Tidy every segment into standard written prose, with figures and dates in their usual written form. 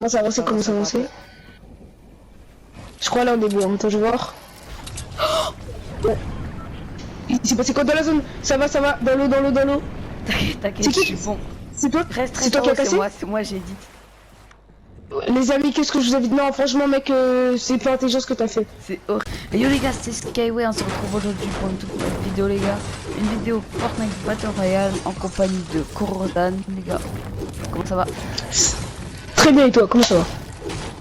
Comment ça avance, comment ça avance. Je crois là on est bon, attends je vais voir. Ouais. Il s'est passé quoi dans la zone? Ça va, dans l'eau, dans l'eau. T'inquiète, C'est je qui? suis bon. C'est toi? Reste, C'est toi qui as cassé? c'est moi j'ai dit. Les amis, qu'est-ce que je vous ai dit? Non, franchement mec, c'est pas intelligent ce que t'as fait. C'est horrible. Et yo les gars, c'est Skyway, on se retrouve aujourd'hui pour une toute nouvelle vidéo les gars. Une vidéo Fortnite Battle Royale en compagnie de Corrodan les gars. Comment ça va? Très bien et toi, comment ça va?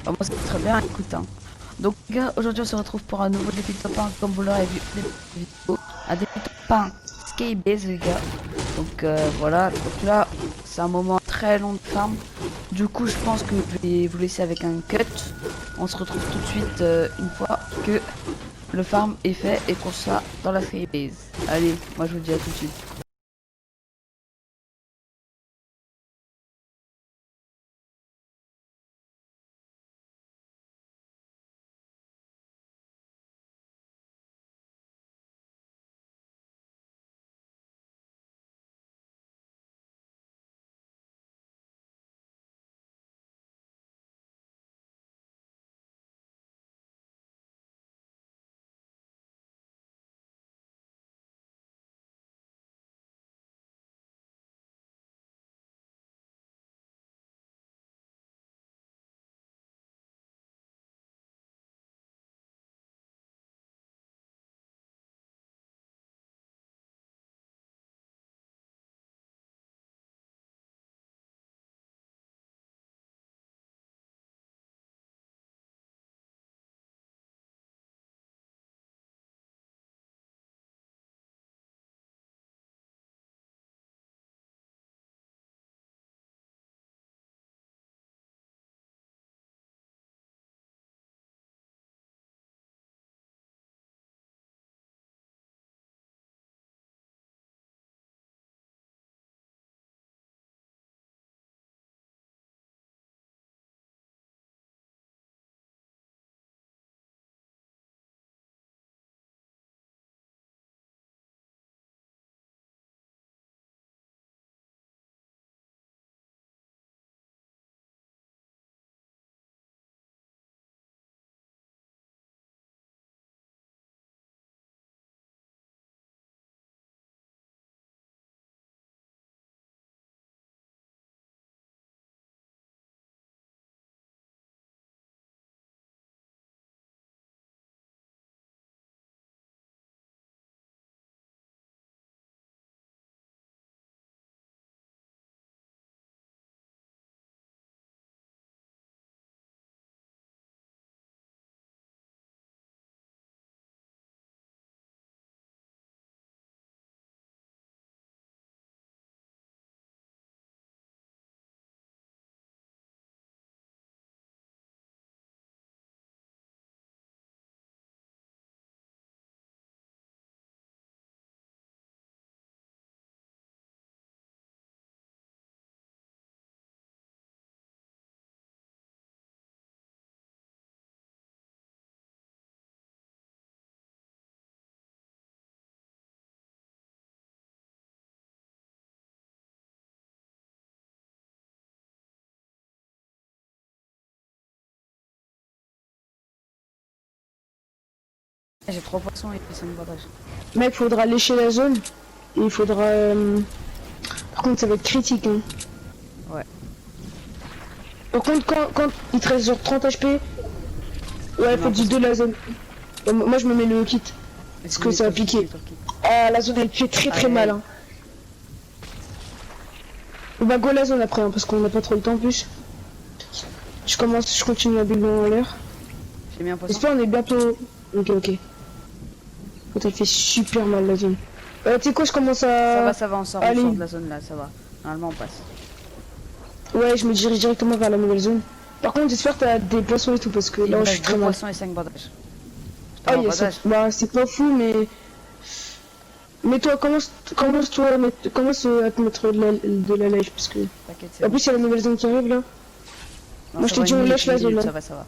Moi c'est très bien, écoute hein. Donc les gars, aujourd'hui on se retrouve pour un nouveau défi top 1 comme vous l'aurez vu les vidéos. Un défi top 1 Skybase les gars. Donc voilà, donc là c'est un moment très long de farm. Du coup je pense que je vais vous laisser avec un cut. On se retrouve tout de suite une fois que le farm est fait et qu'on soit dans la Skybase. Allez, moi je vous dis à tout de suite. J'ai 3 poissons et 5 bandages. Mec, faudra lécher la zone. Et il faudra... Par contre ça va être critique hein. Ouais. Par contre quand il te reste genre 30 HP, ouais faut du 2 la zone. Moi je me mets le kit. Parce que ça va piquer. Ah la zone elle fait très mal hein. On va go la zone après hein, parce qu'on n'a pas trop le temps en plus. Je continue à bulle en l'air. J'ai mis un poisson. J'espère on est bientôt... Ok. Ça fait super mal la zone. Tu sais quoi, je commence à... Ça va, on sort de la zone là, ça va. Normalement on passe. Ouais, je me dirige directement vers la nouvelle zone. Par contre, j'espère que t'as des poissons et tout parce que là je suis très mal. Poissons et 5 bandages. Ah, bah c'est pas fou, mais toi, commence à te mettre de la neige parce que... En plus, il y a la nouvelle zone qui arrive là. Non, moi je te dis, on lâche la zone là. Ça va.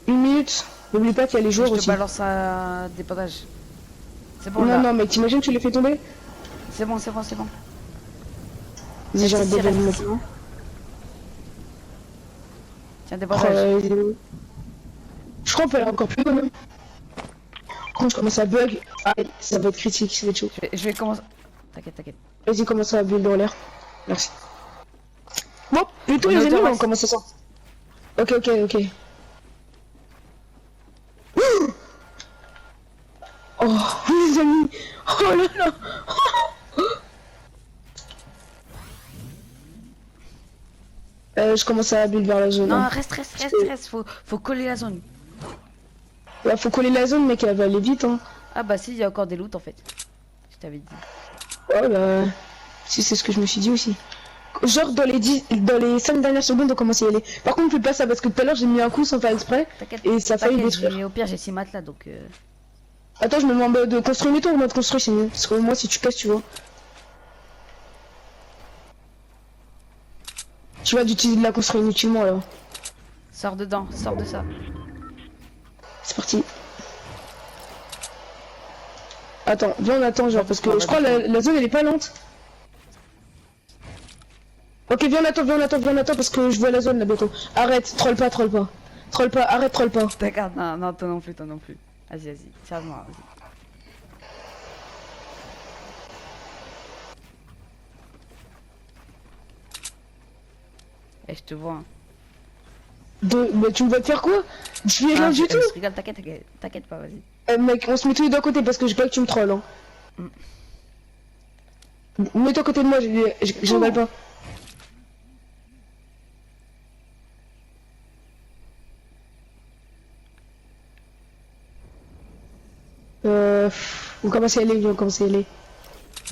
1 minute. N'oublie pas qu'il y a les joueurs aussi. Je te balance à des bandages. C'est bon là. Non, mais t'imagines, tu les fais tomber? C'est bon. Vas-y, j'arrête de le maintenant. Tiens, des Oh, bandages. je crois qu'on peut aller encore plus quand même. Quand je commence à bug, ça va être critique, ça va être chaud. Je vais commencer. T'inquiète, t'inquiète. Vas-y, commence à build dans l'air. Merci. Bon, plutôt On est les au ennemis, Thomas. on commence à sortir. Ok, ok, ok. Oh, les amis. Oh là là. Je commence à build vers la zone. Non, hein. reste. Faut coller la zone. Ouais, faut coller la zone, mec, elle va aller vite. Hein. Ah bah si, il y a encore des loots en fait. Je t'avais dit. Ouais, bah. Si, c'est ce que je me suis dit aussi. Genre, dans les 5 dernières secondes, on commence à y aller. Par contre, fais pas ça parce que tout à l'heure, j'ai mis un coup sans faire exprès. T'inquiète. Et ça a failli T'inquiète, détruire. mais au pire, j'ai 6 matelas donc. Attends, je me mets en mode construire mes tours, en mode construire, c'est mieux. Parce que moi, si tu casses, tu vois. Tu vas d'utiliser de la construire inutilement là. Sors dedans, sors de ça. C'est parti. Attends, viens on attend genre parce que je crois la zone elle est pas lente. Ok, viens on attend parce que je vois la zone là bientôt. Arrête, troll pas. Arrête, troll pas. D'accord, non, toi non plus. Vas-y, serve-moi, vas-y. Eh, je te vois. Hein. Mais tu me vas te faire quoi? Je suis rien du tout. Je rigole, t'inquiète pas, vas-y. Mec, on se met tous les deux à côté parce que j'ai pas que tu me trolls. Hein. Mets-toi à côté de moi, je rigole pas. On commence à y aller,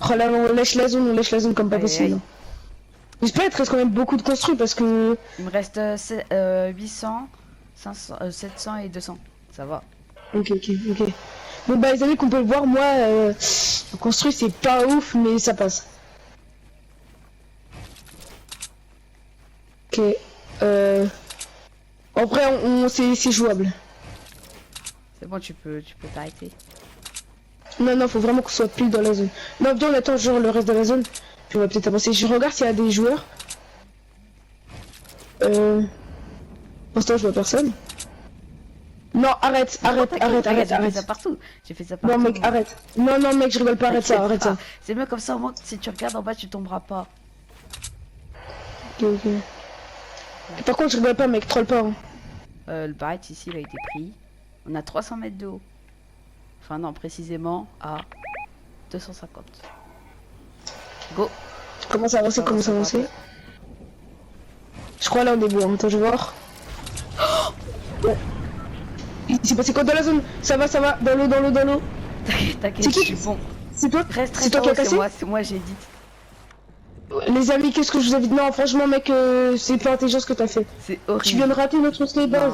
Oh là, on lâche la zone comme pas Aïe, possible. aïe. J'espère qu'il te reste quand même beaucoup de construits parce que... Il me reste 800, 500, 700 et 200. Ça va. Ok. Bon bah les amis, qu'on peut le voir, moi, construit c'est pas ouf, mais ça passe. Ok. En vrai, c'est jouable. C'est bon, tu peux t'arrêter. Non, faut vraiment qu'on soit pile dans la zone. Non, viens, on attend genre le reste de la zone. Puis on va peut-être avancer. Je regarde s'il y a des joueurs. Pour l'instant, je vois personne. Non, arrête. J'ai fait ça partout. Non, mec, arrête. Non, mec, je rigole pas, arrête ça. C'est mieux comme ça, au moins, si tu regardes en bas, tu tomberas pas. Ok. Et par contre, je rigole pas, mec, troll pas. Hein. Le barrette ici, il a été pris. On a 300 mètres de haut. Enfin, non, précisément à 250. Go. Commence à avancer. Je crois là, on est bon. Attends, je vais voir. Ouais. Il s'est passé quoi dans la zone? Ça va, dans l'eau. T'inquiète, C'est je qui? suis bon. C'est toi? Reste C'est toi qui as cassé? c'est moi, j'ai dit. Les amis, qu'est-ce que je vous avais dit? Non, franchement, mec, c'est pas intelligent ce que t'as fait. C'est horrible. Tu viens de rater notre slay base.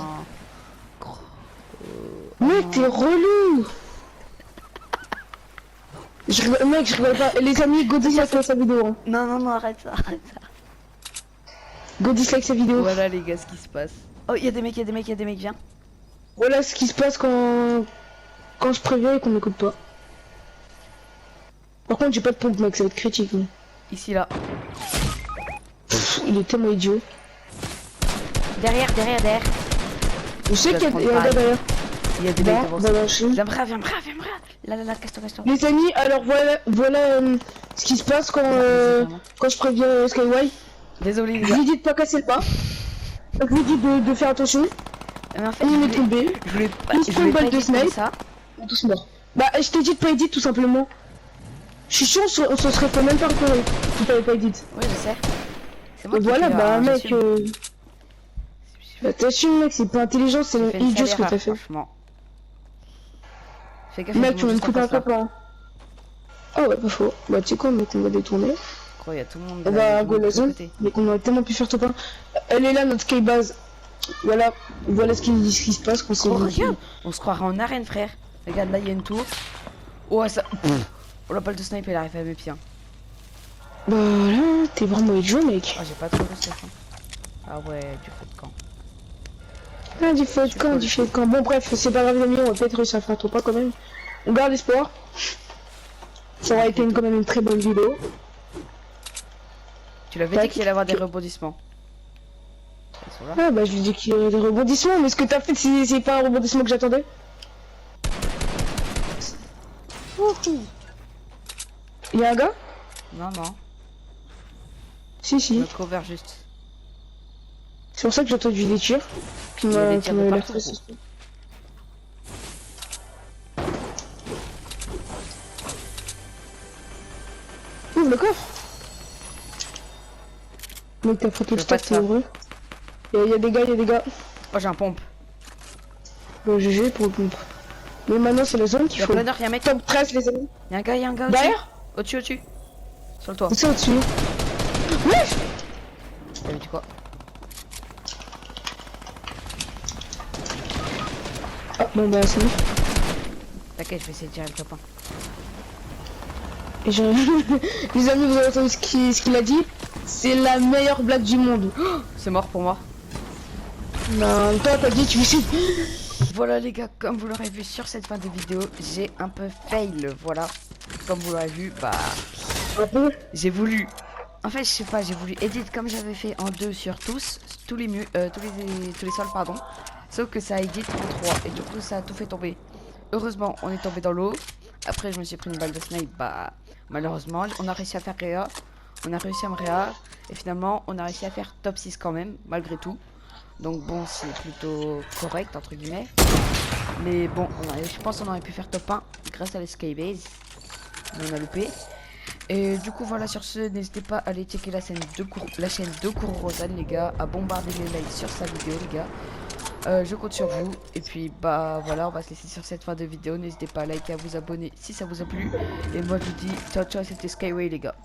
Non. Mec, t'es relou. Mec, je rigole pas. Les amis, go dislike sa vidéo. Hein. Non, arrête ça. Go dislike sa vidéo. Voilà les gars, ce qui se passe. Oh, il y a des mecs, viens. Voilà ce qui se passe quand je préviens et qu'on m'écoute pas. Par contre, j'ai pas de pompe, mec, ça va être critique. Mais... Ici, là. Il est tellement idiot. Derrière. Je sais qu'il y a un gars derrière. Il y a des mecs devant ça. Viens, bras. Là, casse-toi. Les amis, alors voilà ce qui se passe quand je préviens Skyway. Désolé les Je gars. lui dis de pas casser le pas. Je lui dis de faire attention. Mais en fait, On est tombé. je voulais pas Une seconde balle de edit comme snipe. ça. On est tous morts. Bah, je t'ai dit de pas edit tout simplement. Je suis sûr, on se serait fait même pas repérer si t'avais pas edit. Oui, je sais. C'est moi qui Voilà, fais, bah, mec. j'assume. Bah, t'assumes, mec, c'est pas intelligent, J'ai c'est fait une idiot ce sale que t'as erreur, fait. franchement. Fais gaffe, Mec, il y tu a vas me tout le couper monde un juste en face, copain. Ah ouais, pas faux. Bah, tu sais quoi, mec, on va détourner. là. Je crois qu'il y a tout le monde. On là, il y a va tout le go monde la de ce zone. côté. Mais on aurait tellement pu faire tout pas. Elle est là, notre K-base. Voilà ce qui se passe quand c'est. Oh, regarde, on se croirait en arène, frère. Regarde, là, il y a une tour. Oh, ça. Oh, la balle de snipe, elle arrive à mes pieds. Bah là, t'es vraiment idiot, mec. Ah, j'ai pas trop de snipe. Ah ouais, du feu de camp. Ah, du feu de camp. Bon, bref, c'est pas grave, les amis, on va peut-être réussir à faire tout pas quand même. On garde espoir. Ça aurait été quand même une très bonne vidéo. Tu l'avais dit qu'il allait avoir des rebondissements. Ils sont là. Ah bah je lui dis qu'il y aurait des rebondissements, mais ce que t'as fait c'est pas un rebondissement que j'attendais. Il y a un gars? Non, non. Si, Je me si. couvert juste. C'est pour ça que j'ai entendu des tirs. Qui Il y a des m'a tirs de l'air partout, très gros. suspect. Ouvre le coffre. Mec, t'as pris tout Je le veux pas stock, de t'es ça. heureux. Il y a des gars, il y a des gars. Oh, j'ai un pompe. Bon, GG pour le pompe. Mais maintenant, c'est la zone Il qu'il y a faut. planeur, il y a un mec. Top 13, les amis. Il y a un gars, il y a un gars au-dessus. Derrière? Au-dessus, au-dessus. Sur le toit. C'est au-dessus. Wesh! T'avais dit quoi? Ah, bon, bah, c'est bon. T'inquiète, je vais essayer de tirer le top 1. Et les amis, vous avez entendu ce qu'il a dit? C'est la meilleure blague du monde. C'est mort pour moi. Non, toi, t'as dit, tu sais. Voilà les gars, comme vous l'aurez vu sur cette fin de vidéo, j'ai un peu fail, voilà. Comme vous l'aurez vu, bah, Un peu. j'ai voulu... En fait, je sais pas, j'ai voulu edit comme j'avais fait en 2 sur tous les murs, tous les sols, pardon. Sauf que ça edit en 3 et du coup ça a tout fait tomber. Heureusement, on est tombé dans l'eau. Après, je me suis pris une balle de snipe, bah, malheureusement, on a réussi à faire réa. On a réussi à me réa. Et finalement, on a réussi à faire top 6 quand même, malgré tout. Donc bon, c'est plutôt correct, entre guillemets. Mais bon, je pense qu'on aurait pu faire top 1 grâce à l'escape base. Mais on a loupé. Et du coup, voilà, sur ce, n'hésitez pas à aller checker la chaîne de Kuro Rosanne, les gars. À bombarder les likes sur sa vidéo, les gars. Je compte sur vous. Et puis, bah voilà, on va se laisser sur cette fin de vidéo. N'hésitez pas à liker, à vous abonner si ça vous a plu. Et moi, je vous dis ciao, ciao, c'était Skyway, les gars.